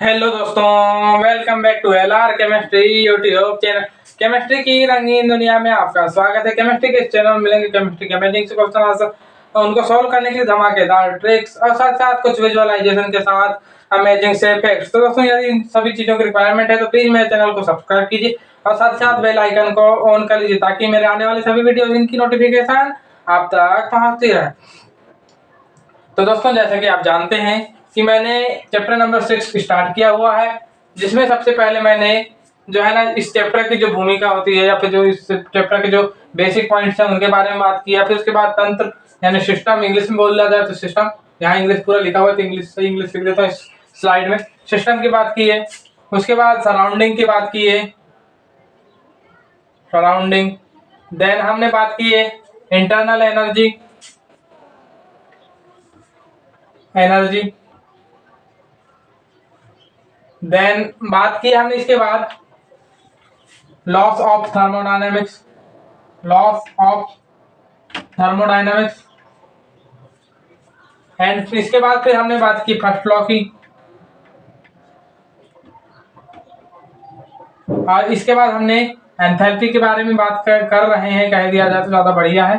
Hello दोस्तों, welcome back to LR chemistry YouTube channel. Chemistry की रंगीन दुनिया में आपका स्वागत है। केमिस्ट्री के इस चैनल में मिलेंगे केमिस्ट्री के अमेजिंग से क्वेश्चन आंसर और उनको सॉल्व करने के लिए धमाकेदार ट्रिक्स और साथ साथ कुछ विजुअलाइजेशन के साथ अमेजिंग से फैक्ट्स। तो दोस्तों, यदि इन सभी चीजों की रिक्वायरमेंट है तो प्लीज मेरे चैनल को सब्सक्राइब कीजिए और साथ साथ बेल आइकन को ऑन कर लीजिए ताकि मेरे आने वाले सभी वीडियो इनकी नोटिफिकेशन आप तक पहुंचती रहे। तो दोस्तों, जैसे कि आप जानते हैं कि मैंने चैप्टर नंबर 6 स्टार्ट किया हुआ है, जिसमें सबसे पहले मैंने जो है ना इस चैप्टर की जो भूमिका होती है या फिर जो इस चैप्टर के जो बेसिक पॉइंट्स हैं उनके बारे में बात किया। फिर उसके बाद तंत्र यानी सिस्टम, इंग्लिश में बोला जाए तो सिस्टम, यहाँ इंग्लिश पूरा लिखा हुआ है तो इंग्लिश से इंग्लिश लिख देता हूँ इस स्लाइड में। सिस्टम की बात की है, उसके बाद सराउंडिंग की बात की है, सराउंडिंग। देन हमने बात की है इंटरनल एनर्जी, एनर्जी। देन बात की हमने इसके बाद loss of thermodynamics, loss of thermodynamics. And इसके बाद फिर हमने बात की फर्स्ट लॉ की, और इसके बाद हमने एंथैल्पी के बारे में बात कर रहे हैं, कह दिया जाए तो ज्यादा बढ़िया है,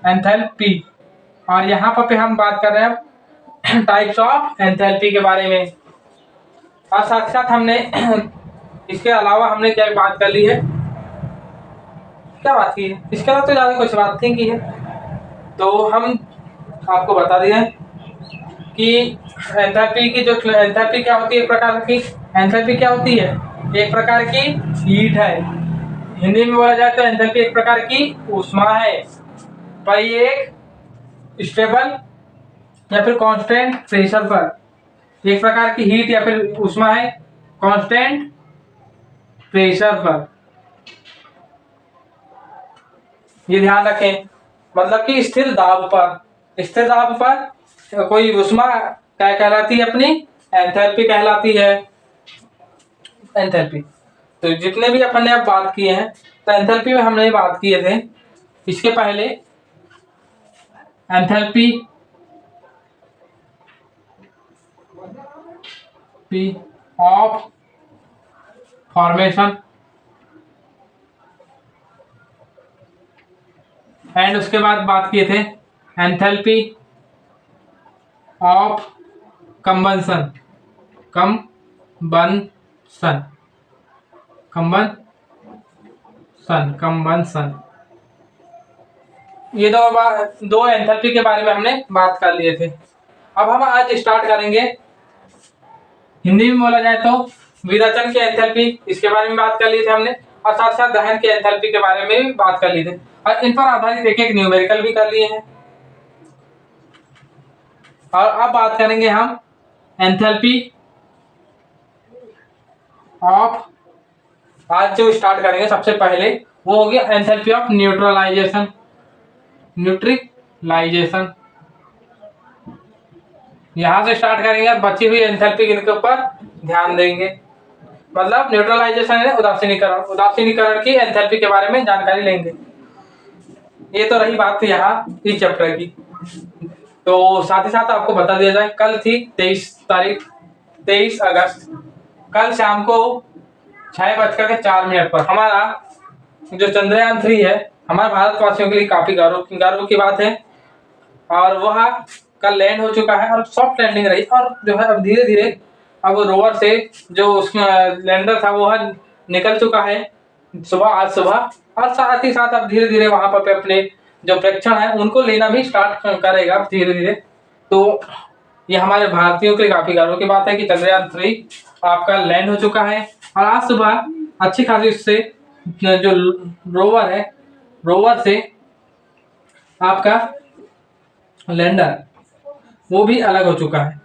एंथैल्पी। और यहाँ पर हम बात कर रहे हैं टाइप्स ऑफ एंथैल्पी के बारे में। और साथ साथ हमने इसके अलावा हमने क्या बात कर ली है, क्या बात की है, इसके अलावा तो ज्यादा कुछ बात नहीं की है। तो हम आपको बता दिए कि एंथैल्पी की जो एंथैल्पी क्या होती है, एक प्रकार की एंथैल्पी क्या होती है, एक प्रकार की हीट है। हिंदी में बोला जाए तो एंथैल्पी एक प्रकार की ऊष्मा है, पर ये एक स्टेबल या फिर कांस्टेंट प्रेशर पर, एक प्रकार की हीट या फिर ऊष्मा है कांस्टेंट प्रेशर पर। ये ध्यान रखें, मतलब कि स्थिर दाब पर, स्थिर दाब पर कोई ऊष्मा क्या कहलाती है, अपनी एंथैल्पी कहलाती है, एंथैल्पी। तो जितने भी अपन ने अब बात किए हैं तो एंथैल्पी में हमने बात किए थे इसके पहले एंथैल्पी ऑफ फॉर्मेशन एंड उसके बाद बात किए थे enthalpy of combustion, combustion, combustion, combustion. ये दो एंथैल्पी के बारे में हमने बात कर लिए थे। अब हम आज स्टार्ट करेंगे, हिंदी में बोला जाए तो विरेचन के एंथैल्पी, इसके बारे में बात कर लिए थे हमने, और साथ साथ दहन के एंथैल्पी के बारे में भी बात कर लिए थे, और इन पर आधारित एक एक न्यूमेरिकल भी कर लिए हैं। और अब बात करेंगे हम एंथैल्पी ऑफ, आज जो स्टार्ट करेंगे सबसे पहले वो हो गया एंथैल्पी ऑफ न्यूट्रलाइजेशन, न्यूट्रलाइजेशन। यहां से स्टार्ट करेंगे और बची हुई एंथैल्पी के ऊपर ध्यान देंगे। मतलब न्यूट्रलाइजेशन है उदासीनीकरण, उदासीनीकरण की एंथैल्पी के बारे में जानकारी लेंगे। ये तो रही बात यहाँ इस चैप्टर की। तो साथ ही साथ आपको बता दिया जाए, कल थी 23 अगस्त, कल शाम को 6:04 पर हमारा जो चंद्रयान 3 है, हमारे भारतवासियों के लिए काफी गौरव की बात है, और वह कल लैंड हो चुका है और सॉफ्ट लैंडिंग रही। और जो है अब धीरे धीरे अब रोवर से जो उसमें लैंडर था वो निकल चुका है आज सुबह, और साथ ही साथ अब धीरे धीरे वहां पर अपने जो प्रेक्षण है उनको लेना भी स्टार्ट करेगा धीरे धीरे। तो ये हमारे भारतीयों के लिए काफी गर्व की बात है कि चंद्रयान 3 आपका लैंड हो चुका है, और आज सुबह अच्छी खासी उससे जो रोवर है, रोवर से आपका लैंडर वो भी अलग हो चुका है।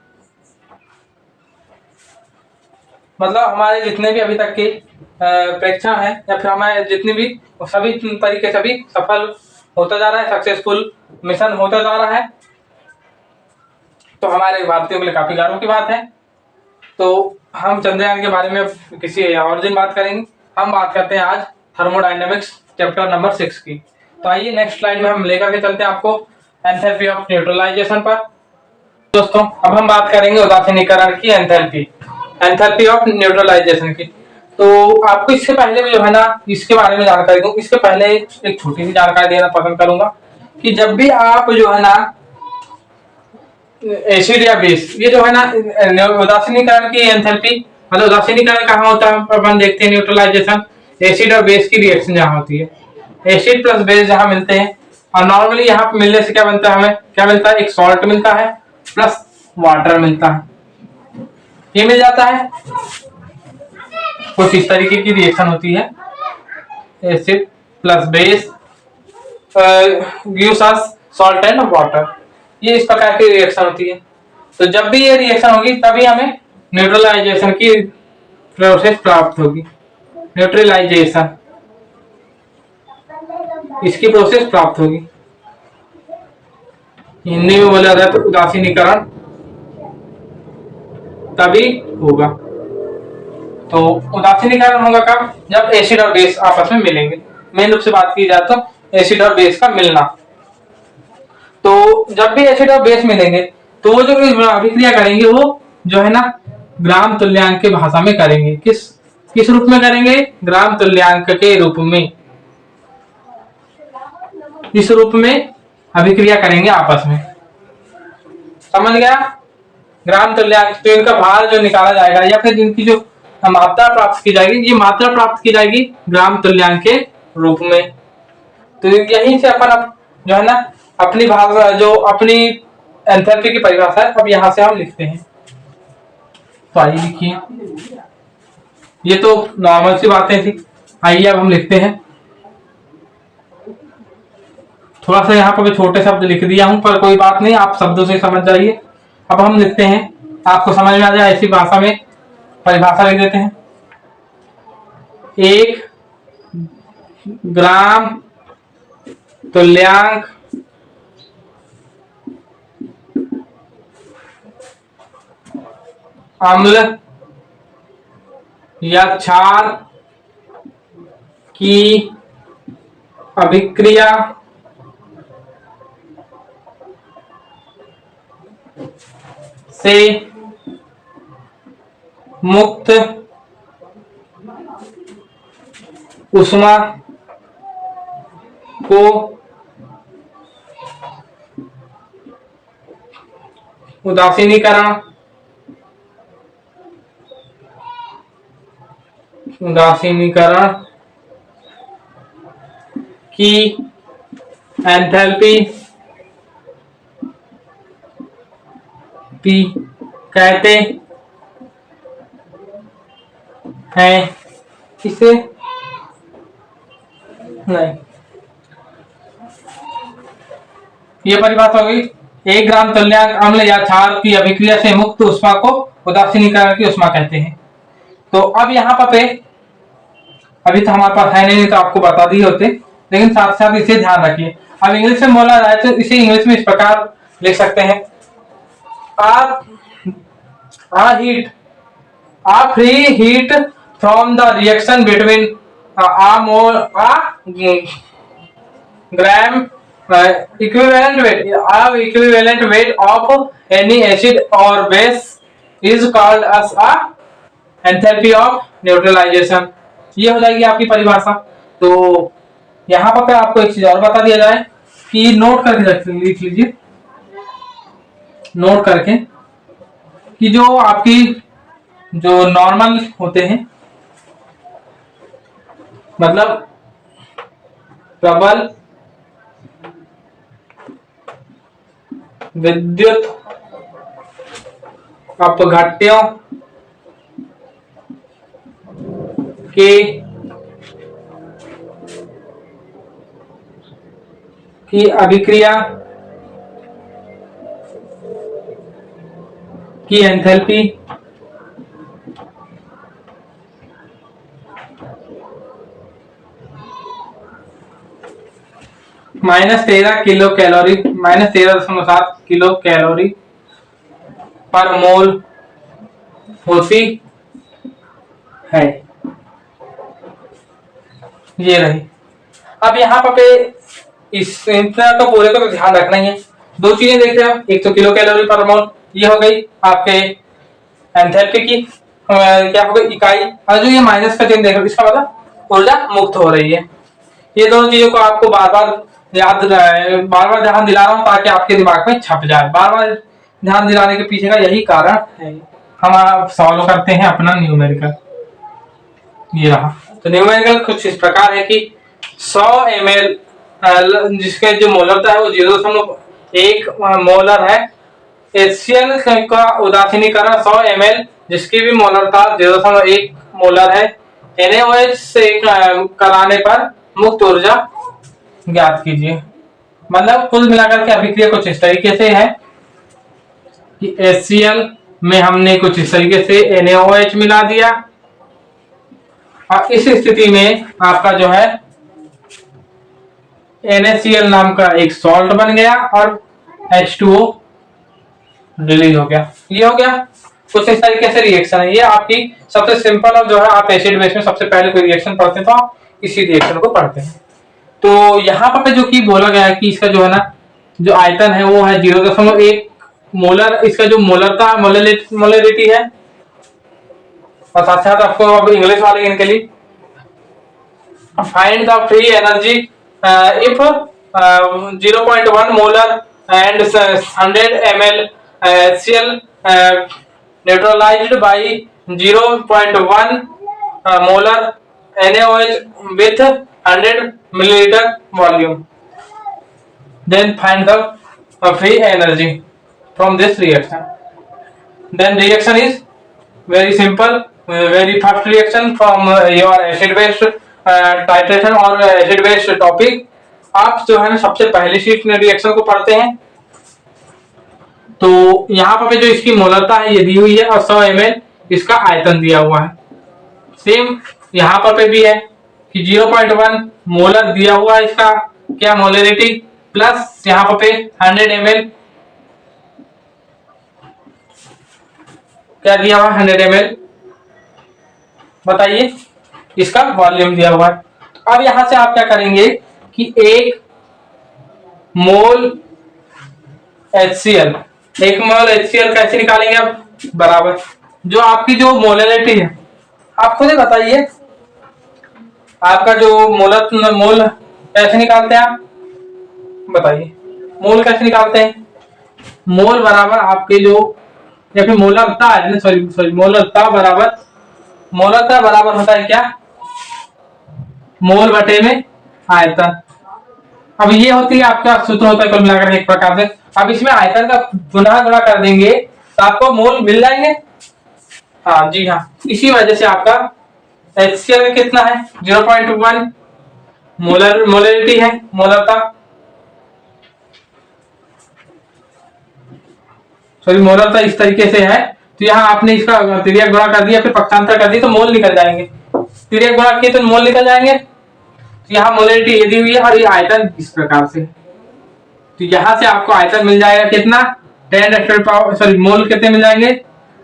मतलब हमारे जितने भी अभी तक के प्रेक्षण है या फिर हमारे जितने भी सभी तरीके से भी सफल होता जा रहा है, सक्सेसफुल मिशन होता जा रहा है। तो हमारे भारतीयों के लिए काफी गर्व की बात है। तो हम चंद्रयान के बारे में किसी और दिन बात करेंगे। हम बात करते हैं आज थर्मोडायनेमिक्स चैप्टर नंबर 6 की। तो आइए नेक्स्ट स्लाइड में हम लेकर के चलते हैं आपको एंथैल्पी ऑफ न्यूट्रलाइजेशन पर। दोस्तों अब हम बात करेंगे उदासीनीकरण की एंथैल्पी। एंथैल्पी ऑफ न्यूट्रलाइजेशन की। तो आपको इससे पहले भी जो है ना इसके बारे में जानकारी दूं, इसके पहले एक छोटी सी जानकारी देना पसंद करूंगा कि जब भी आप जो है ना एसिड या बेस, ये जो है ना उदासीनीकरण की एंथैल्पी, मतलब उदासीनीकरण कहाँ होता है अपन देखते हैं, न्यूट्रलाइजेशन एसिड और बेस की रिएक्शन जहाँ होती है, एसिड प्लस बेस जहाँ मिलते हैं। और नॉर्मली यहाँ पे मिलने से क्या बनता है, हमें क्या मिलता है, एक सॉल्ट मिलता है प्लस वाटर मिलता है, ये मिल जाता है। कुछ इस तरीके की रिएक्शन होती है, acid plus base gives us salt and water, ये इस प्रकार की रिएक्शन होती है। तो जब भी ये रिएक्शन होगी तभी हमें न्यूट्रलाइजेशन की प्रोसेस प्राप्त होगी, न्यूट्रलाइजेशन इसकी प्रोसेस प्राप्त होगी। हिंदी में बोला जाए तो उदासीनीकरण तभी होगा। तो उदासीनीकरण होगा कब, जब एसिड और बेस आपस में मिलेंगे। मेन रूप से बात की जाए तो एसिड और बेस का मिलना। तो जब भी एसिड और बेस मिलेंगे तो वो जो अभिक्रिया करेंगे वो जो है ना ग्राम तुल्यांक की भाषा में करेंगे। किस रूप में करेंगे, ग्राम तुल्यांक के रूप में, इस रूप में अभिक्रिया करेंगे आपस में। समझ गया, ग्राम तुल्यांक, तो इनका भार जो निकाला जाएगा या फिर इनकी जो मात्रा प्राप्त की जाएगी, ये मात्रा प्राप्त की जाएगी ग्राम तुल्यांक के रूप में। तो यहीं से अपन जो है ना अपनी भाषा, जो अपनी एंथैल्पी की परिभाषा है, अब यहां से हम लिखते हैं। तो आइए लिखिए, ये तो नॉर्मल सी बातें थी, आइए अब हम लिखते हैं। थोड़ा सा यहाँ पर छोटे शब्द लिख दिया हूं, पर कोई बात नहीं, आप शब्दों से समझ जाइए। अब हम लिखते हैं, आपको समझ में आ जाए ऐसी भाषा में परिभाषा लिख देते हैं। 1 ग्राम तुल्यांक अम्ल या क्षार की अभिक्रिया से मुक्त उष्मा को उदासीनीकरण की एंथैल्पी कहते हैं। इसे नहीं, ये परिभाषा होगी 1 ग्राम तुल्यांक अम्ल या क्षार की अभिक्रिया से मुक्त उष्मा को उदासीनीकरण की उष्मा कहते हैं। तो अब यहाँ पे अभी तो हमारे पास है नहीं तो आपको बता दिए होते, लेकिन साथ साथ इसे ध्यान रखिए। अब इंग्लिश में बोला जाए तो इसे इंग्लिश में इस प्रकार लिख सकते हैं, a free heat from the reaction between equivalent weight of any acid or base is called as a enthalpy of neutralization। ये हो जाएगी आपकी परिभाषा। तो यहाँ पर आपको एक चीज और बता दिया जाए कि नोट करके लिख लीजिए, नोट करके कि जो आपकी जो नॉर्मल होते हैं, मतलब प्रबल विद्युत अपघट्यों की अभिक्रिया की enthalpy -13 kilo calorie, -13.7 kilo calorie पर मोल होती है। ये रही। अब यहाँ पे इस इतना तो पूरे को तो ध्यान रखना ही है। दो चीजें देख रहे हो, एक तो किलो कैलोरी पर मोल, ये हो गई आपके एंथैल्पी की, क्या होगा, इकाई, और जो ये माइनस का चिन्ह देखो इसका मतलब ऊर्जा मुक्त हो रही है। ये दोनों चीजों को आपको बार बार याद, बार बार ध्यान दिला रहा हूँ ताकि आपके दिमाग में छप जाए। बार बार ध्यान दिलाने के पीछे का यही कारण है। हम आप सॉल्व करते हैं अपना न्यूमेरिकल। ये रहा। तो न्यूमेरिकल कुछ इस प्रकार है कि 100 ml जिसके जो मोलरता है वो 0.1 मोलर है। HCl का उदासीनीकरण 100 ml जिसकी भी मोलरता 0.1 मोलर है। NaOH से कराने पर मुक्त ऊर्जा ज्ञात कीजिए। मतलब कुल मिलाकर के अभिक्रिया कुछ इस तरीके से है कि HCl में हमने कुछ इस तरीके से NaOH मिला दिया, और इस स्थिति में आपका जो है NaCl नाम का एक सॉल्ट बन गया और H2O रिलीज हो गया। ये हो गया कुछ इस तरीके से रिएक्शन है। ये आपकी सबसे सिंपल, और जो है आप एसिड बेस में सबसे पहले कोई रिएक्शन पढ़ते हैं तो आप इसी रिएक्शन को पढ़ते हैं। तो यहाँ पर जो कि बोला गया है कि इसका जो है ना जो आयतन है वो है 0.1 मोलर। इसका जो मोलरता मोलरिटी है, और साथ साथ आपको अब इंग्लिश वाले इनके लिए find the free energy if 0.1 molar and 100 ml HCl neutralized by 0.1 molar NaOH with 100 milliliter volume. Then find the free energy from this reaction. Then reaction is very simple, very fast reaction from your acid base titration और acid base topic. आप जो है ना सबसे पहली sheet में reaction को पढ़ते हैं। तो यहाँ पर जो इसकी मोलरता है ये दी हुई है और 100 ml इसका आयतन दिया हुआ है। सेम यहाँ पर भी है कि 0.1 मोलर दिया हुआ है इसका क्या मोलरिटी, प्लस यहाँ पे 100 ml क्या दिया हुआ है 100 ml बताइए इसका वॉल्यूम दिया हुआ है। अब यहां से आप क्या करेंगे कि 1 मोल HCl, 1 मोल HCl कैसे निकालेंगे अब, बराबर जो आपकी जो मोलरिटी है आप खुद ही बताइए आपका जो मोल कैसे निकालते हैं आप बताइए, मोल कैसे निकालते हैं। मोल बराबर आपके जो या फिर मोलरता है ना, सॉरी मोलरता बराबर होता है क्या, मोल बटे में आयतन। अब ये होती है आपका सूत्र होता है कुल मिलाकर एक प्रकार से। अब इसमें आयतन का गुणा कर देंगे तो आपको मोल मिल जाएंगे। हाँ जी हाँ, इसी वजह से आपका HCl कितना है 0.1 मोलरिटी है, मोलरता सॉरी मोलरता इस तरीके से है। तो यहाँ आपने इसका तिर्यक गुणा कर दिया फिर पक्षांतर कर दिया तो मोल निकल जाएंगे, तिर्यक गुणा किए तो मोल निकल जाएंगे। तो यहाँ मोलरिटी ये दी हुई है और ये आयतन इस प्रकार से। तो यहाँ से आपको आयतन मिल जाएगा कितना 10⁻⁻, मोल कितने मिल जाएंगे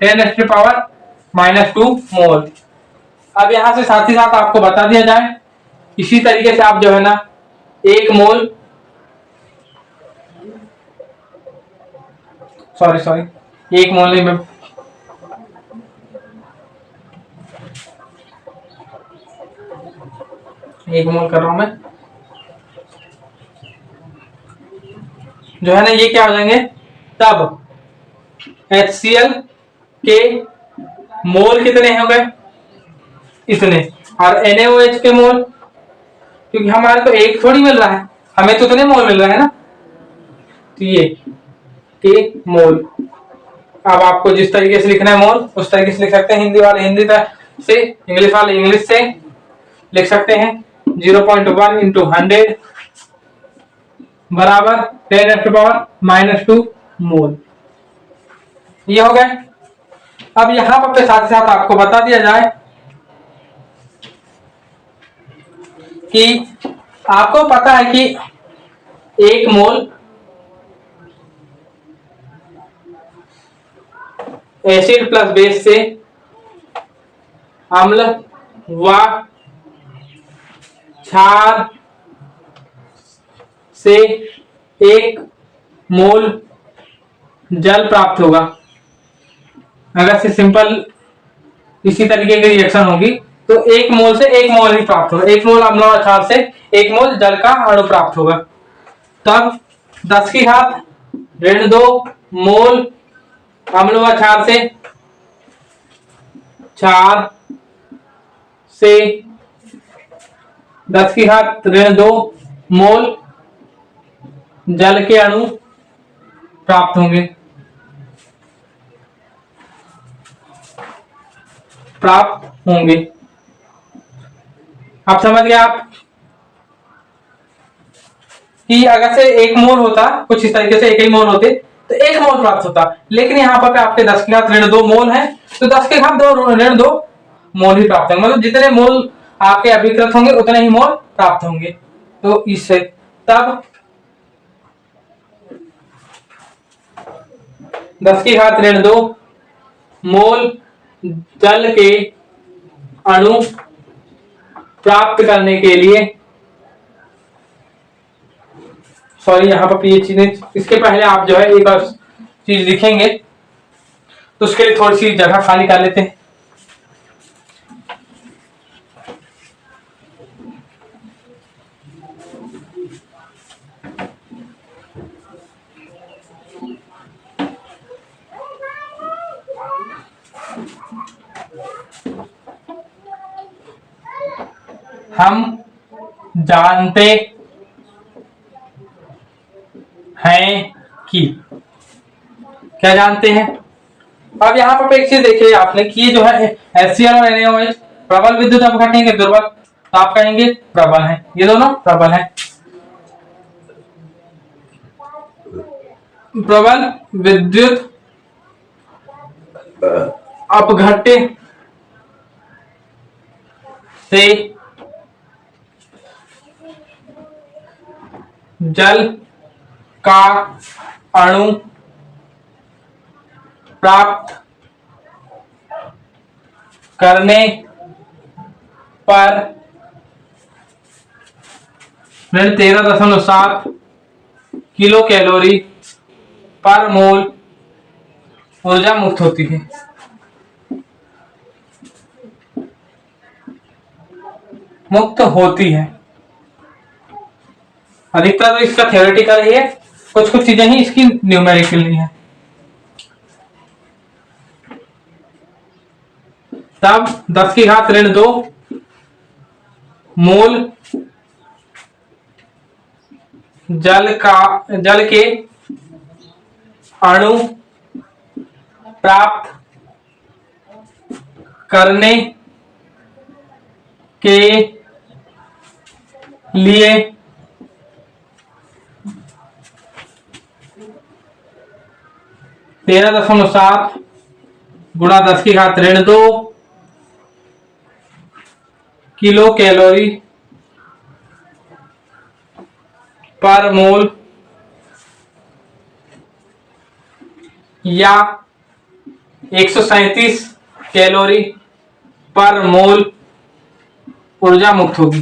10⁻⁻2 मोल। अब यहाँ से साथ ही साथ आपको बता दिया जाए इसी तरीके से आप जो है ना 1 मोल सॉरी 1 मोल नहीं, मैं एक मोल कर रहा हूं मैं, जो है ना ये क्या हो जाएंगे तब HCl के मोल कितने हो गए इतने, और NaOH के मोल क्योंकि हमारे को एक थोड़ी मिल रहा है, हमें तो इतने मोल मिल रहा है ना, तो ये के मोल। अब आपको जिस तरीके से लिखना है मोल उस तरीके से लिख सकते हैं, हिंदी वाले हिंदी से, इंग्लिश वाले इंग्लिश से लिख सकते हैं। 0.1 इंटू 100 बराबर 10⁻⁻2 मोल, ये हो गए। अब यहां पर साथ ही साथ आपको बता दिया जाए कि आपको पता है कि 1 मोल एसिड प्लस बेस से अम्ल व क्षार से 1 मोल जल प्राप्त होगा। अगर से सिंपल इसी तरीके की रिएक्शन होगी तो 1 मोल से 1 मोल ही प्राप्त होगा, 1 मोल अम्ल व क्षार से 1 मोल जल का अणु प्राप्त होगा। तब 10 की घात ऋण 2 मोल अम्ल व क्षार से 4 से 10 की घात ऋण 2 मोल जल के अणु प्राप्त होंगे, अब समझ गए आप कि अगर से 1 मोल होता, कुछ इस तरीके से 1 ही मोल होते तो 1 मोल प्राप्त होता, लेकिन यहाँ पर आपके 10 की घात ऋण 2 मोल है तो 10 की घात ऋण 2 मोल ही प्राप्त होंगे, मतलब जितने मोल आपके अभिकृत होंगे उतने ही मोल प्राप्त होंगे। तो इससे तब 10 की घात ऋण 2 मोल जल के अणु प्राप्त करने के लिए, सॉरी यहाँ पर ये चीजें, इसके पहले आप जो है एक और चीज लिखेंगे तो उसके लिए थोड़ी सी जगह खाली कर लेते हैं। हम जानते हैं कि, क्या जानते हैं? अब यहाँ पर एक चीज देखिए आपने कि ये जो है HCl और NaOH प्रबल विद्युत अपघटन के दुर्बल, तो आप कहेंगे प्रबल है, ये दोनों प्रबल है। प्रबल विद्युत अपघट्य से जल का अणु प्राप्त करने पर 13.7 किलो कैलोरी पर मोल ऊर्जा मुक्त होती है। मुक्त होती है, अधिकतर तो इसका थ्योरेटिकल ही है, कुछ कुछ चीजें ही इसकी न्यूमेरिकल नहीं है। तब 10 की घात ऋण 2 मोल जल के अणु प्राप्त करने के लिए 13.7 गुणा 10 की घात ऋण 2 किलो कैलोरी पर मोल या 137 कैलोरी पर मोल ऊर्जा मुक्त होगी।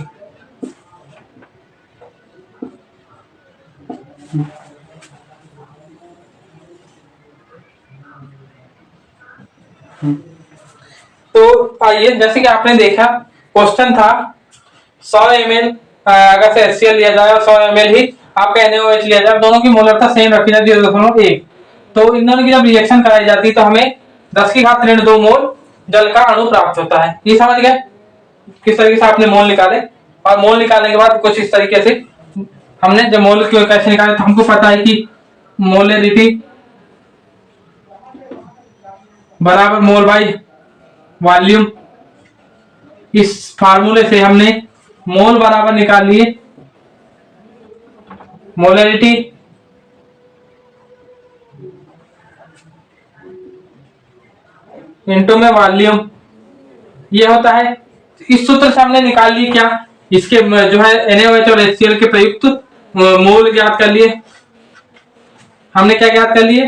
तो आइए, जैसे कि आपने देखा क्वेश्चन था 100 ml अगर से HCl लिया जाए और 100 ml ही आपका NaOH लिया जाए, दोनों की मोलरता सेम रखी जाती है 0.1, तो इन दोनों की जब रिएक्शन कराई जाती है तो हमें 10 की घात ऋण 2 मोल जल का अणु प्राप्त होता है। ये समझ गए किस तरीके से आपने मोल निकाले, और मोल निकालने के बाद कुछ इस तरीके से हमने जब मोल क्यों कैसे निकाले, तो हमको पता है कि मोलरिटी बराबर मोल बाई वॉल्यूम, इस फार्मूले से हमने मोल बराबर निकाल लिए मोलरिटी इनटू में वॉल्यूम, ये होता है। इस सूत्र से हमने निकाल ली क्या, इसके जो है NaOH और HCl के प्रयुक्त मोल ज्ञात कर लिए। हमने क्या ज्ञात कर लिए,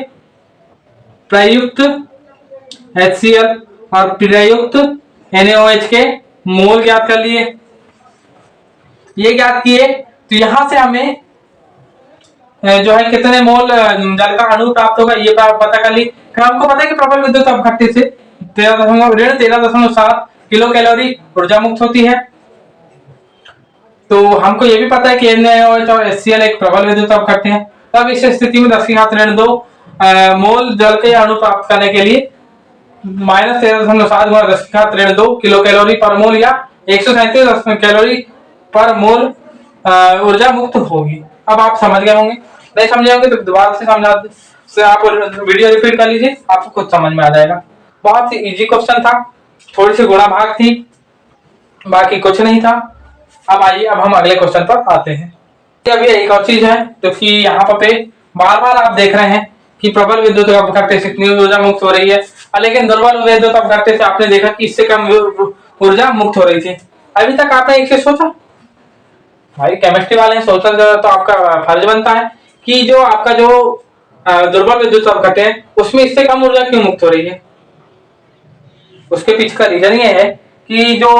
प्रयुक्त HCl और प्रयुक्त NaOH के मोल ज्ञात कर लिए। ये ज्ञात किए तो यहां से हमें जो है कितने मोल जल का अणु प्राप्त होगा ये पता कर ली। हमको पता है कि प्रबल विद्युत अपघट्य से 13.7 किलो कैलोरी ऊर्जा मुक्त होती है। तो हमको ये भी पता है कि NaOH और HCl एक प्रबल विद्युत अपघट्य है। तब इस स्थिति में 10⁻²2 मोल जल के अणु प्राप्त करने के लिए -13.7 गुणा 10⁻²2 किलो कैलोरी पर मोल या 137 कैलोरी पर मोल ऊर्जा मुक्त होगी। अब आप समझ गए होंगे, नहीं समझे होंगे तो दोबारा से समझा से आप वीडियो रिपीट कर लीजिए, आपको खुद समझ में आ जाएगा। बहुत ही इजी क्वेश्चन था, थोड़ी सी गुणा भाग थी, बाकी कुछ नहीं था। अब आइए, अब हम अगले क्वेश्चन पर आते हैं। अब ये एक और चीज है जो कि यहाँ पे बार बार आप देख रहे हैं कि प्रबल विद्युत अपघट्य से इतनी ऊर्जा मुक्त हो रही है, लेकिन दुर्बल विद्युत अपघट्य से आपने देखा कि इससे कम ऊर्जा मुक्त हो रही थी। अभी तक आपने एक चीज सोचा, भाई केमिस्ट्री वाले हैं, सोचना तो आपका फर्ज बनता है कि जो आपका जो दुर्बल विद्युत अपघट्य है उसमें इससे कम ऊर्जा क्यों मुक्त हो रही है। उसके पीछे का रीजन ये है कि जो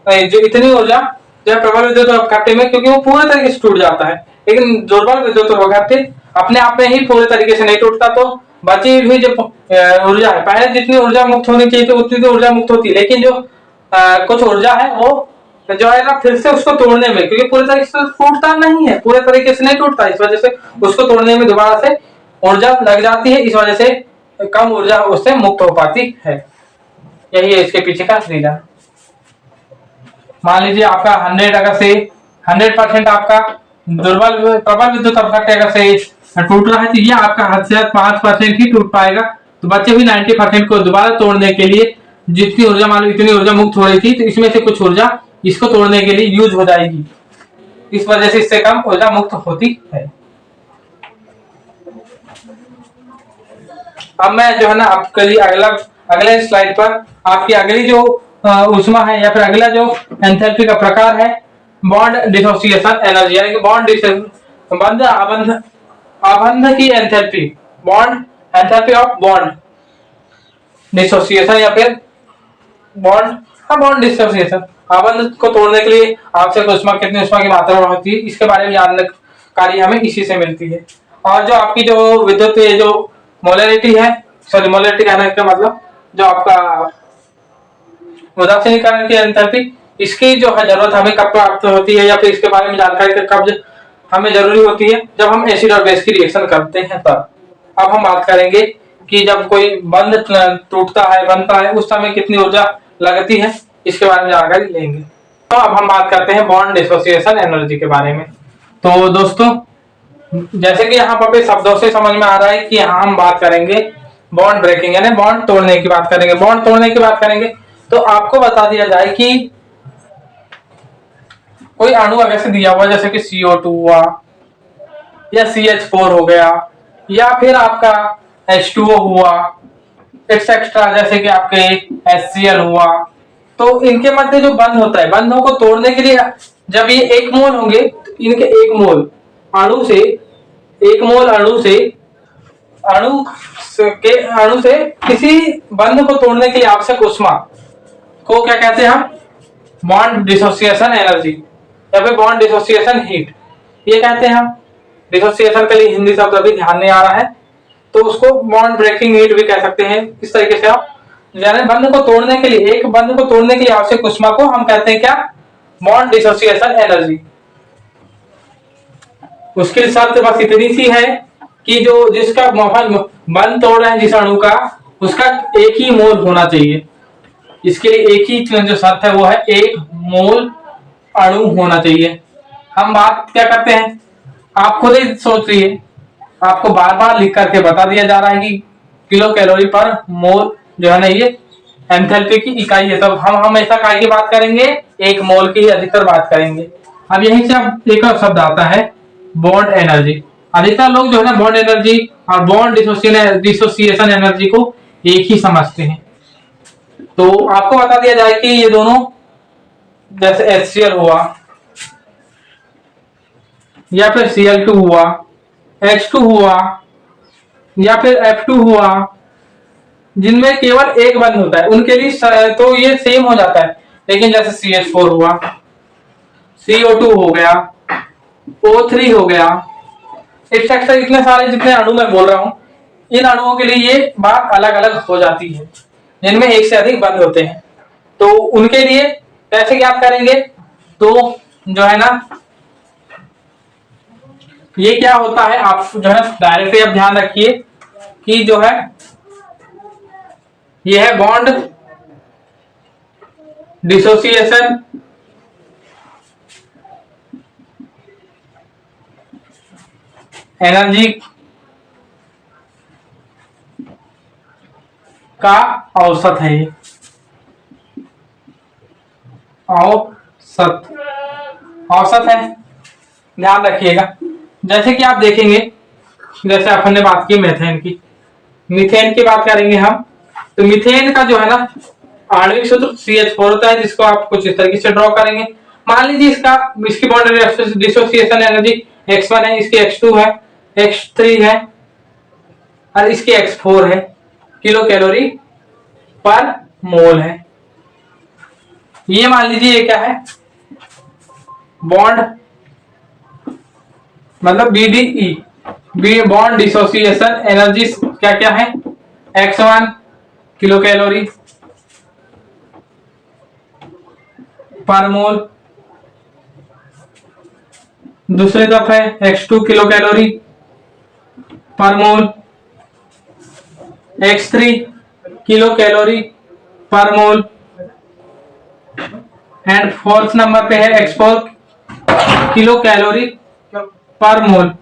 इतनी ऊर्जा जो प्रबल विद्युत अपघट्य में, क्योंकि वो पूरे तरीके से टूट जाता है, लेकिन दुर्बल विद्युत अपघट्य अपने आप में ही पूरे तरीके से नहीं टूटता, तो बची हुई जो ऊर्जा है, पहले जितनी ऊर्जा मुक्त होनी चाहिए थी उतनी तो ऊर्जा मुक्त होती है, लेकिन जो कुछ ऊर्जा है वो जो है ना फिर से उसको तोड़ने में, क्योंकि पूरे तरीके से टूटता नहीं है, पूरे तरीके से नहीं टूटता, इस वजह से उसको तोड़ने में दोबारा से ऊर्जा लग जाती है, इस वजह से कम ऊर्जा उससे मुक्त हो पाती है। यही है इसके पीछे का रीजन। मान लीजिए आपका 100 अगर से 100% आपका प्रबल विद्युत अपघट्य अगर से टूट रहा है, तो ये आपका हद से 5% ही टूट पाएगा। तो बचे हुए 90% को दोबारा तोड़ने के लिए जितनी ऊर्जा मान लो इतनी ऊर्जा मुक्त हो रही थी, तो इसमें से कुछ ऊर्जा इसको तोड़ने के लिए यूज हो जाएगी, इस वजह से इससे कम ऊर्जा मुक्त होती है। अब मैं जो है ना आपके लिए अगले स्लाइड पर आपकी अगली जो ऊष्मा है या फिर अगला जो एंथैल्पी का प्रकार है, बॉन्ड डिसोसिएशन एनर्जी, यानी कि बंध आबंध की enthalpy, bond enthalpy of bond dissociation या फिर बॉन्ड डिसोसिएशन। आबंध को तोड़ने के लिए आवश्यक ऊष्मा, कितनी ऊष्मा की मात्रा में होती है, इसके बारे में जानकारी हमें इसी से मिलती है। और जो आपकी जो विद्युत जो मोलरिटी है, सॉरी मोलरिटी कहने का मतलब जो आपका उदासीनीकरण की एंथैल्पी, इसकी जो है जरूरत हमें कब प्राप्त होती है या फिर इसके बारे में जानकारी कब हमें जरूरी होती है, जब हम एसिड और बेस की रिएक्शन करते हैं तब। अब हम बात करेंगे कि जब कोई बंध टूटता है, बनता है, उस समय कितनी ऊर्जा लगती है, इसके बारे में जानकारी लेंगे। तो अब हम बात करते हैं बॉन्ड डिसोसिएशन एनर्जी के बारे में। तो दोस्तों, जैसे कि यहाँ पर शब्दों से समझ में आ रहा है कि यहाँ हम बात करेंगे बॉन्ड ब्रेकिंग, यानी बॉन्ड तोड़ने की बात करेंगे। बॉन्ड तोड़ने की बात करेंगे तो आपको बता दिया जाए कि कोई अणु अगर से दिया हुआ, जैसे कि CO2 हुआ या CH4 हो गया या फिर आपका H2O हुआ, एक्सेट्रा, जैसे कि आपके HCl हुआ, तो इनके मध्य जो बंध होता है, बंधों को तोड़ने के लिए जब ये एक मोल होंगे, तो इनके एक मोल अणु से किसी बंध को तोड़ने के लिए आवश्यक ऊष्मा को क्या कहते हैं हम? बॉन्ड डिसोसिएशन एनर्जी या फिर बॉन्ड डिसोसिएशन हीट, ये कहते हैं हम। डिसोसिएशन के लिए हिंदी शब्द अभी ध्यान नहीं आ रहा है, तो उसको बॉन्ड ब्रेकिंग हीट भी कह सकते हैं। इस तरीके से आप यानी बंध को तोड़ने के लिए, एक बंध को तोड़ने के लिए आवश्यक ऊष्मा को हम कहते हैं क्या? Bond dissociation energy. उसके साथ बस इतनी सी है कि जो जिसका बंध तोड़ रहे हैं जिस अणु का, उसका एक ही मोल होना चाहिए। इसके लिए एक ही जो शर्त है वो है 1 मोल अणु होना चाहिए। हम बात क्या करते हैं, आप खुद ही सोच रहिए, आपको बार बार लिख करके बता दिया जा रहा है कि किलो कैलोरी पर मोल जो है ना ये एंथैल्पी की इकाई है, तब हम हमेशा काय की बात करेंगे? 1 मोल की अधिकतर बात करेंगे। अब यहीं से अब एक और शब्द आता है बॉन्ड एनर्जी। अधिकतर लोग जो है ना बॉन्ड एनर्जी और बॉन्ड डिसोसिएशन एनर्जी को एक ही समझते हैं। तो आपको बता दिया जाए कि ये दोनों, जैसे HCl हुआ या फिर Cl2 हुआ, H2 हुआ या फिर F2 हुआ, जिनमें केवल एक बंध होता है, उनके लिए तो ये सेम हो जाता है। लेकिन जैसे CH4 हुआ, CO2 हो गया, O3 हो गया, एक्सेट्रा, इतने सारे जितने अणु मैं बोल रहा हूं, इन अणुओं के लिए ये बात अलग अलग हो जाती है। जिनमें एक से अधिक बंध होते हैं। तो उनके लिए कैसे ज्ञात करेंगे, तो जो है ना ये क्या होता है, आप जो है डायरेक्टली अब ध्यान रखिए कि जो है ये है बॉन्ड डिसोसिएशन एनर्जी का औसत है, ये औसत है, ध्यान रखिएगा। जैसे कि आप देखेंगे, जैसे अपन ने बात की मीथेन की, मीथेन की बात करेंगे हम, तो मीथेन का जो है ना आणविक सूत्र CH4 होता है, जिसको आप कुछ इस तरीके से ड्रॉ करेंगे। मान लीजिए इसकी बॉन्ड डिसोसिएशन एनर्जी X1 है, इसकी X2 है, X3 है और इसकी X4 है, किलो कैलोरी पर मोल है। ये मान लीजिए ये क्या है, बॉन्ड मतलब BDE, बॉन्ड डिसोसिएशन एनर्जी क्या क्या है, X1 किलो कैलोरी पर मोल, दूसरी तरफ है X2 किलो कैलोरी पर मोल, X3 किलो कैलोरी पर मोल एंड फोर्थ नंबर पे है X4 किलो कैलोरी पर मोल।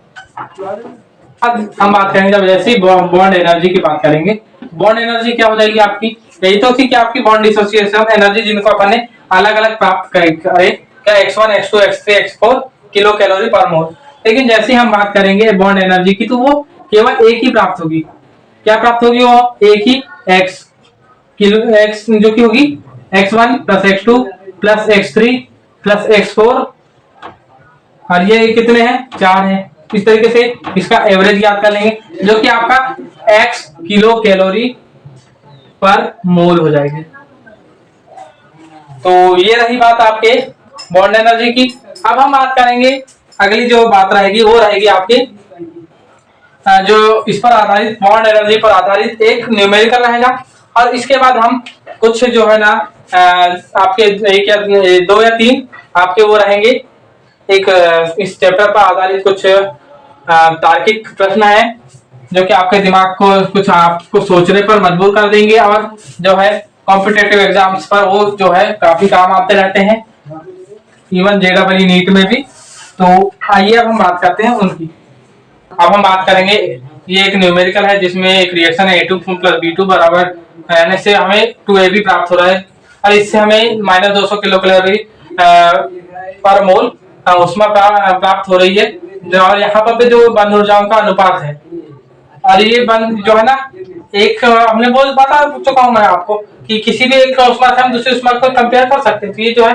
अब हम बात करेंगे जब जैसे बॉन्ड एनर्जी की बात करेंगे, बॉन्ड एनर्जी क्या हो जाएगी आपकी, यही तो थी कि आपकी बॉन्ड डिसोसिएशन एनर्जी जिनको अपन ने अलग अलग प्राप्त करे, क्या X1 X2 X3 X4 kilo calorie पर मोल। लेकिन जैसे हम बात करेंगे बॉन्ड एनर्जी की, तो वो केवल एक ही प्राप्त होगी, क्या प्राप्त होगी, वो एक ही X किलो X जो की होगी X1 plus X2 plus X3 plus X4 और ये कितने हैं, 4 हैं। इस तरीके से इसका एवरेज याद कर लेंगे, जो कि आपका X किलो कैलोरी पर मोल हो जाएगी। तो ये रही बात आपके बॉन्ड एनर्जी की। अब हम बात करेंगे, अगली जो बात रहेगी वो रहेगी आपकी जो इस पर आधारित, बॉन्ड एनर्जी पर आधारित एक न्यूमेरिकल रहेगा, और इसके बाद हम कुछ जो है ना आपके एक या 2 या 3 आपके वो रहेंगे, एक इस चैप्टर पर आधारित कुछ तार्किक प्रश्न है जो कि आपके दिमाग को कुछ आपको सोचने पर मजबूर कर देंगे, और जो है कॉम्पिटिटिव एग्जाम्स पर वो जो है काफी काम आते रहते हैं, इवन JEE नीट में भी। तो आइए अब हम बात करते हैं उनकी। अब हम बात करेंगे, ये एक न्यूमेरिकल है जिसमें एक रिएक्शन है A2 + B2 बराबर यानी से हमें 2AB प्राप्त हो रहा है, और इससे हमें -200 किलो कैलोरी पर मोल ऊष्मा प्राप्त हो रही है। और यहाँ पर जो बंद ऊर्जाओं का अनुपात है, और ये बंद जो है ना एक हमने बता चुका हूँ मैं आपको कि किसी भी एक ऊष्मा से हम दूसरी ऊष्मा को कंपेयर कर सकते हैं। तो ये जो है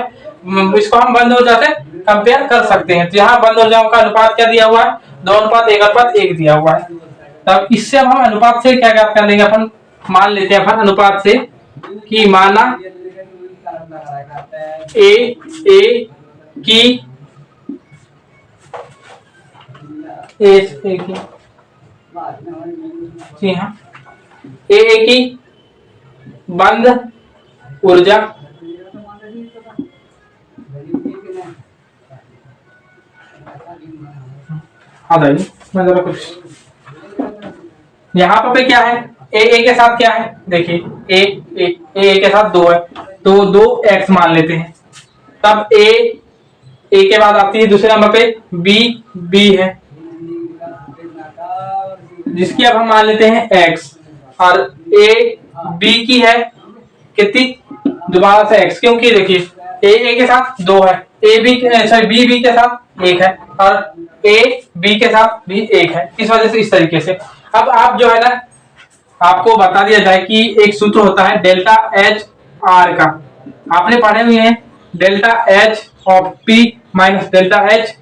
इसको हम बंद ऊर्जा से कंपेयर कर सकते हैं। तो यहाँ बंद ऊर्जाओं का अनुपात क्या दिया हुआ है, 2:1:1 दिया हुआ है। तब इससे हम अनुपात से क्या कर लेंगे, अपन मान लेते हैं अपन अनुपात से कि माना ए की जी हाँ ए की बंद ऊर्जा मैं जरा कुछ यहाँ पे क्या है, ए के साथ क्या है, देखिए ए के साथ 2 है, तो 2x मान लेते हैं। तब ए के बाद आती है दूसरे नंबर पे बी है, जिसकी अब हम मान लेते हैं x, और ए बी की है कितनी, दोबारा से x, क्योंकि देखिए ए के साथ 2 है, बी के साथ 1 है, और बी के साथ भी 1 है। इस वजह से इस तरीके से अब आप जो है ना आपको बता दिया जाए कि एक सूत्र होता है डेल्टा एच आर का, आपने पढ़े हुए हैं, delta H of P minus delta H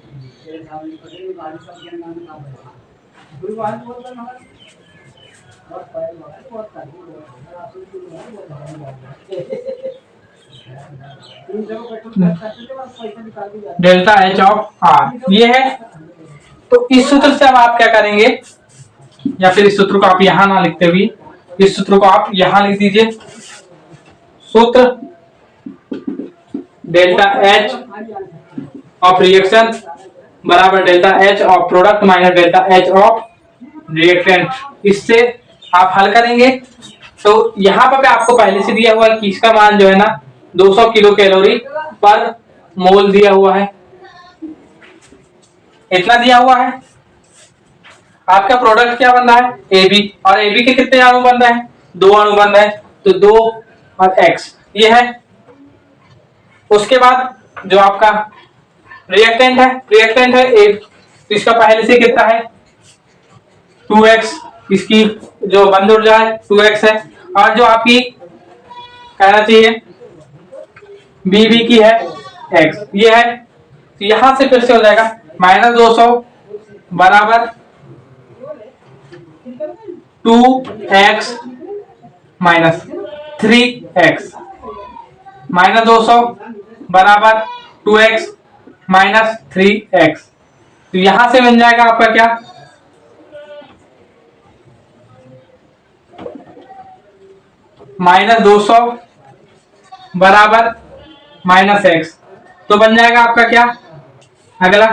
delta H of R ये है। तो इस सूत्र से अब आप क्या करेंगे, या फिर इस सूत्र को आप यहां ना लिखते हुए इस सूत्र को आप यहां लिख दीजिए, सूत्र डेल्टा एच ऑफ रिएक्शन बराबर delta H of product minus delta H of reactant. इससे आप हल करेंगे तो यहाँ पर आपको पहले से दिया हुआ है कि इसका मान जो है ना 200 किलो कैलोरी पर मोल दिया हुआ है, इतना दिया हुआ है। आपका प्रोडक्ट क्या बन रहा है AB, और AB के कितने अणु बन रहे हैं 2 अणु बन रहे हैं, तो 2 और X ये है। उसके बाद जो आपका रिएक्टेंट है A, तो इसका पहले से कितना है 2X, इसकी जो बंद ऊर्जा है 2X है, और जो आपकी कहना चाहिए BB की है X ये है। तो यहां से फिर से हो जाएगा -200 बराबर 2X माइनस 3X, -200 बराबर 2X माइनस 3X। तो यहां से बन जाएगा आपका क्या -200 बराबर -X, तो बन जाएगा आपका क्या अगला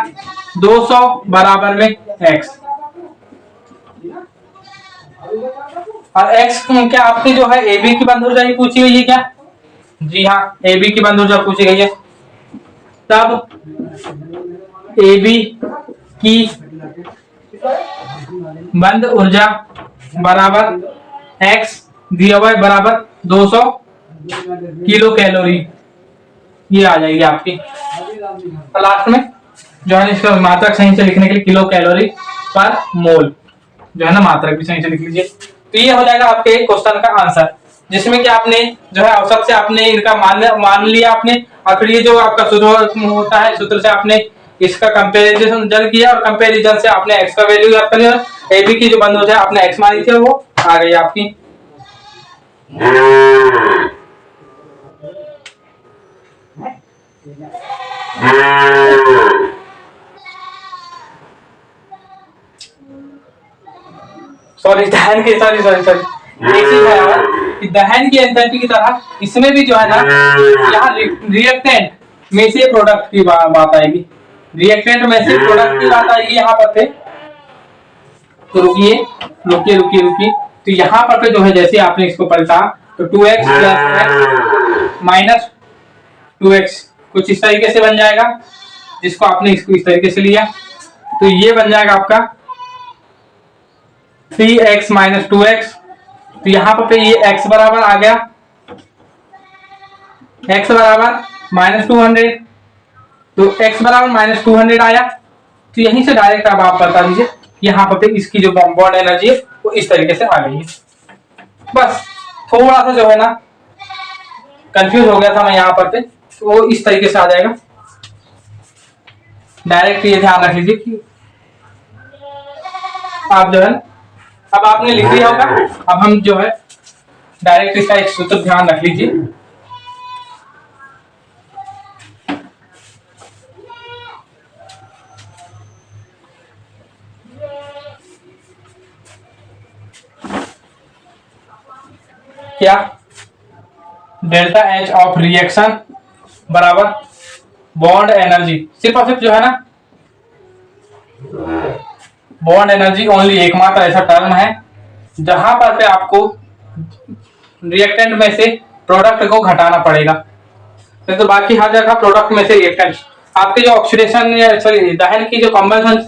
200 बराबर में X, और X क्या आपकी जो है AB की बंद ऊर्जा ही पूछी गई है क्या? जी हाँ, AB की बंद ऊर्जा पूछी गई है। तब AB की बंद ऊर्जा बराबर X दिया हुआ है बराबर 200 किलो कैलोरी, ये आ जाएगी आपकी। लास्ट में जो है इसका मात्रक सही से लिखने के लिए किलो कैलोरी पर मोल जो है ना मात्रक भी सही से लिख लीजिए। तो ये हो जाएगा आपके क्वेश्चन का आंसर, जिसमें कि आपने जो है औसत से आपने इनका मान लिया आपने, और फिर ये जो आपका सूत्र होता है सूत्र से आपने इसका कंपैरिजन किया, और कंपैरिजन से आपने x का वैल्यू याद कर लिया। AB की जो बंद ऊर्जा आपने x मानी थी वो आ गई आपकी। सॉरी दहन की एक चीज है कि दहन की एंथैल्पी की तरह इसमें भी जो है ना यहाँ रिएक्टेंट में से प्रोडक्ट की बात आएगी, रिएक्टेंट में से प्रोडक्ट की बात आएगी यहाँ पर पे। तो रुकिए तो यहाँ पर जो है जैसे आपने इसको पलटा तो 2x plus x minus 2x कुछ इस तरीके से बन जाएगा, जिसको आपने इसको इस तरीके से लिया तो ये बन जाएगा आपका 3x माइनस 2x। तो यहाँ पे ये x बराबर आ गया, x बराबर -200, तो x बराबर -200 आया। तो यहीं से डायरेक्ट अब आप बता दीजिए यहाँ पे इसकी जो बॉन्ड एनर्जी है वो इस तरीके से आ गई है। बस थोड़ा सा जो है ना कंफ्यूज हो गया था मैं यहाँ पर, तो वो इस तरीके से आ जाएगा। डायरेक्ट ये ध्यान रख लीजिए कि आप जो है अब आपने लिख दिया होगा, अब हम जो है डायरेक्ट इसका एक सूत्र ध्यान रख लीजिए। क्या डेल्टा एच ऑफ रिएक्शन बराबर बॉन्ड एनर्जी, सिर्फ और सिर्फ जो है ना बॉन्ड एनर्जी ओनली एकमात्र ऐसा टर्म है जहां पर पे आपको रिएक्टेंट में से प्रोडक्ट को घटाना पड़ेगा, तो बाकी हर जगह प्रोडक्ट में से रिएक्टेंट आपके जो ऑक्सीडेशन या सॉरी दहन की जो कंबशन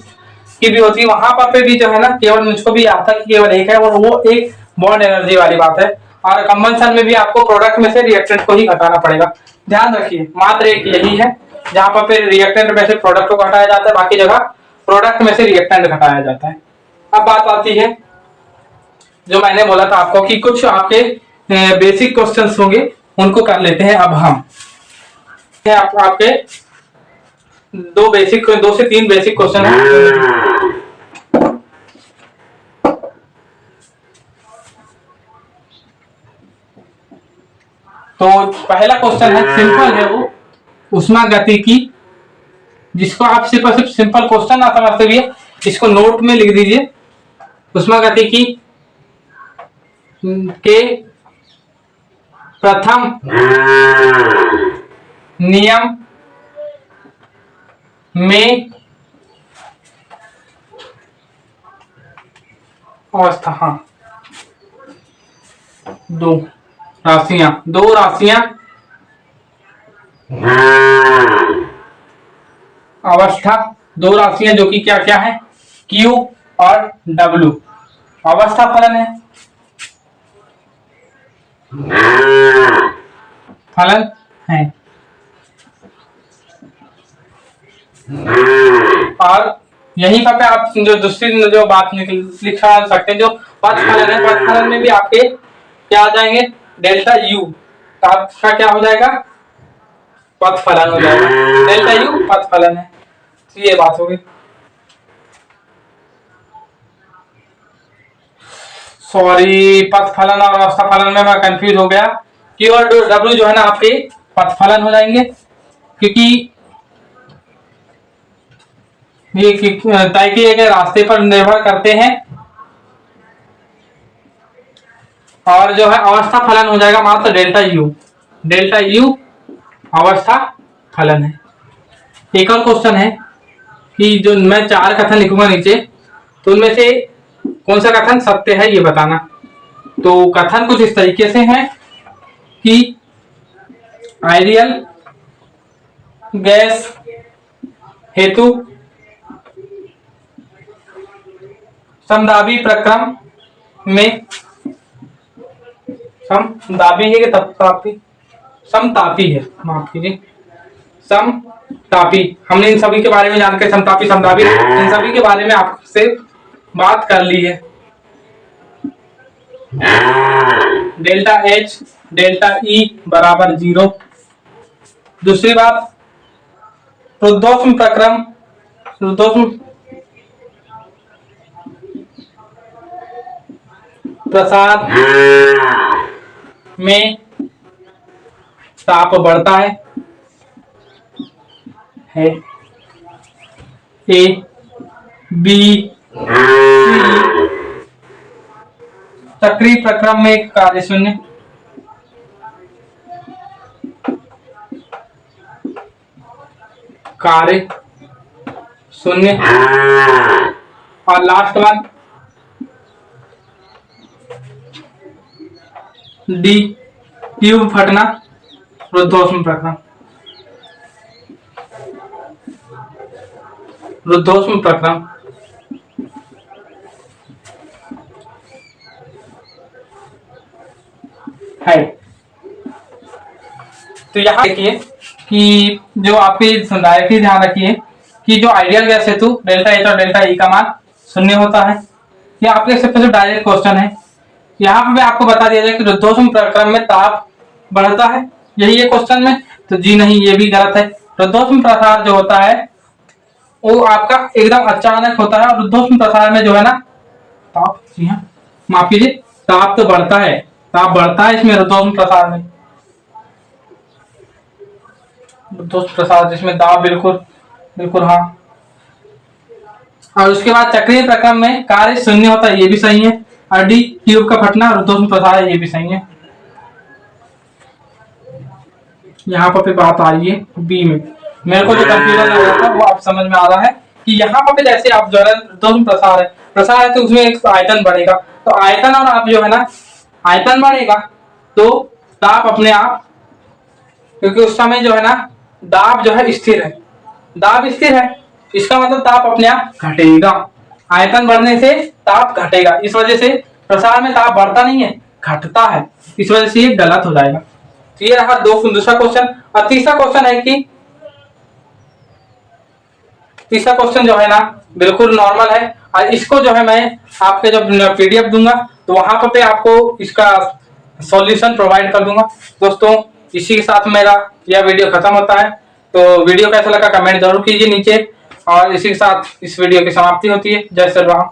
की भी होती है वहां पर पे भी जो है ना केवल मुझको भी आता है कि केवल एक है और वो एक बॉन्ड एनर्जी वाली बात है, और कंबशन में भी आपको प्रोडक्ट में से रिएक्टेंट को ही घटाना पड़ेगा। ध्यान रखिए मात्र एक यही है जहां पर फिर रिएक्टेंट में से प्रोडक्ट को घटाया जाता है, बाकी जगह प्रोडक्ट में से रिएक्टेंट घटाया जाता है। अब बात आती है जो मैंने बोला था आपको कि कुछ आपके बेसिक क्वेश्चंस होंगे उनको कर लेते हैं। अब हम आपके 2 से 3 बेसिक क्वेश्चन है। तो पहला क्वेश्चन है सिंपल है वो उष्मा गति की, जिसको आप सिर्फ और सिर्फ सिंपल क्वेश्चन ना समझते हुए इसको नोट में लिख दीजिए। उष्मा गति की के प्रथम नियम में अवस्था, हाँ, दो राशियां अवस्था, दो राशियां जो कि क्या क्या है, Q और W, अवस्था फलन है, फलन है। और यहीं पर आप जो दूसरी जो बात लिखा सकते हैं, जो पथ फलन है, पथ फलन में भी आपके क्या आ जाएंगे, डेल्टा U, तो आपका क्या हो जाएगा, पथ फलन हो जाएगा, डेल्टा U पथ फलन है। तो ये बात होगी। सॉरी, पथ फलन और अवस्था फलन में मैं कंफ्यूज हो गया। Q और W जो है ना आपके पथ फलन हो जाएंगे, क्योंकि ये तय किए गए रास्ते पर निर्भर करते हैं। और जो है अवस्था फलन हो जाएगा मात्र डेल्टा U अवस्था फलन है। एक और क्वेश्चन है कि जो मैं 4 कथन लिखूंगा नीचे, तो उनमें से कौन सा कथन सत्य है ये बताना। तो कथन कुछ इस तरीके से है कि आइडियल गैस हेतु समदाबी प्रक्रम में, समदाबी है कि तापी, समतापी है, माफ कीजिए, समतापी। हमने इन सभी के बारे में जानकर समतापी समदाबी इन सभी के बारे में आपसे बात कर ली है। डेल्टा H डेल्टा E बराबर 0। दूसरी बात, रुद्धोष्म प्रक्रम, रुद्धोष्म प्रसार में ताप बढ़ता है A B C। चक्रीय प्रक्रम में कार्य शून्य, कार्य शून्य। और लास्ट वन D ट्यूब फटना, रुद्धोष्म प्रक्रम, रुद्धोष्म प्रक्रम। है तो यहाँ देखिए कि जो आपके डायरेक्टली ध्यान रखिए कि जो आइडियल गैस हेतु डेल्टा H और डेल्टा E का मान 0 होता है। ये आपके सबसे जो डायरेक्ट क्वेश्चन है, यहाँ पे आपको बता दिया जाए कि रुद्धोष्म प्रक्रम में ताप बढ़ता है, यही है क्वेश्चन में। तो जी नहीं, ये भी गलत है। रुद्धोष्म प्रसार जो होता है वो आपका एकदम अचानक होता है, और रुद्धोष्म प्रसार में जो है ना ताप, जी हाँ माफ कीजिए, ताप तो बढ़ता है, ताप बढ़ता है इसमें रुद्धोष्म प्रसार में, रुद्धोष्म प्रसार जिसमें दाब बिल्कुल बिल्कुल हाँ। और उसके बाद चक्रीय प्रक्रम में कार्य शून्य होता है, ये भी सही है। और डी ट्यूब का फटना रुद्धोष्म प्रसार है, ये भी सही है। यहाँ पर बात आ रही है बी में, मेरे को जो कंफ्यूजन हो रहा था वो आप समझ में आ रहा है कि यहाँ पर जैसे आप जो है रुद्धोष्म प्रसार है तो उसमें एक आयतन बढ़ेगा, तो आयतन और आप जो है ना आयतन बढ़ेगा तो ताप अपने आप, क्योंकि उस समय जो है ना दाब जो है स्थिर है, दाब स्थिर है, इसका मतलब ताप अपने आप घटेगा। आयतन बढ़ने से ताप घटेगा, इस वजह से प्रसार में ताप बढ़ता नहीं है, घटता है, इस वजह से ये गलत हो जाएगा। तो ये रहा दूसरा क्वेश्चन। और तीसरा क्वेश्चन है कि तीसरा क्वेश्चन जो है ना बिल्कुल नॉर्मल है, और इसको जो है मैं आपके जब PDF दूंगा तो वहां पे आपको इसका सॉल्यूशन प्रोवाइड कर दूंगा। दोस्तों इसी के साथ मेरा यह वीडियो खत्म होता है, तो वीडियो कैसा लगा कमेंट जरूर कीजिए नीचे, और इसी के साथ इस वीडियो की समाप्ति होती है। जय श्री राम।